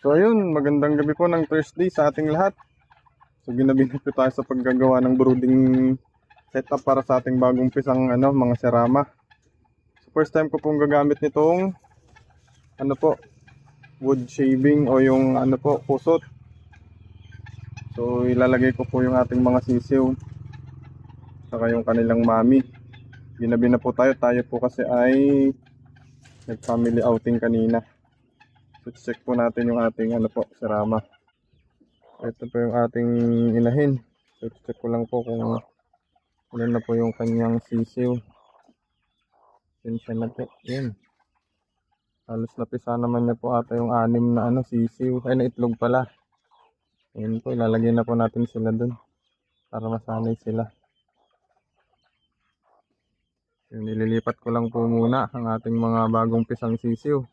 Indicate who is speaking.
Speaker 1: So ayun, magandang gabi po ng Thursday sa ating lahat. So ginabi na po tayo sa paggagawa ng brooding setup para sa ating bagong pisang mga serama. So first time ko pong gagamit nitong wood shaving o yung pusot. So ilalagay ko po yung ating mga sisiw saka yung kanilang mami. Ginabi na po tayo po kasi ay nag family outing kanina. So check po natin yung ating serama. Ito po yung ating inahin. So check ko lang po kung ilan na po yung kanyang sisiw. Siya na po. Yan. Halos napisa naman niya po ata yung 6 na sisiw. Ay na itlog pala. Yan po, ilalagay na po natin sila dun para masanay sila. Yung nililipat ko lang po muna ang ating mga bagong pisang sisiw.